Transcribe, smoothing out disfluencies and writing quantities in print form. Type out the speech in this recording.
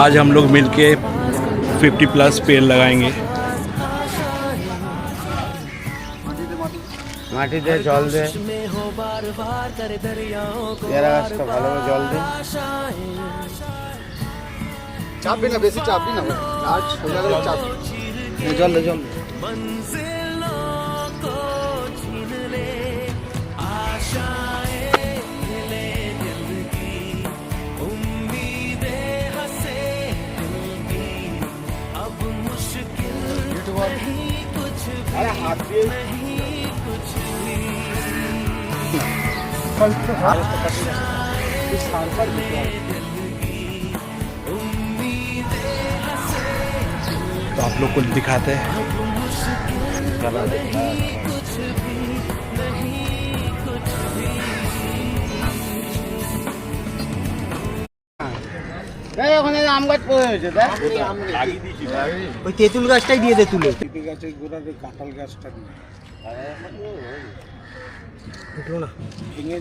आज हम लोग मिलके 50+ पेड़ लगाएंगे। মাটিতে জল দে, পেয়ারা গাছটা ভালোভাবে জল দে। চাপবি না, বেশি চাপবি না, গাছ সোজা করে চাপ, জল দে জল দে। अरे हाथ দিয়ে तो आप लोग को दिखाते हैं। ওখানে আম গাছ পড়ে হয়েছে, দেখ ওই তেঁতুল গাছটাই দিয়ে দে তুলে। পেঁপে গাছের গোড়াতে কাঁঠাল গাছটা দিয়ে দেখলো না। ভেঙে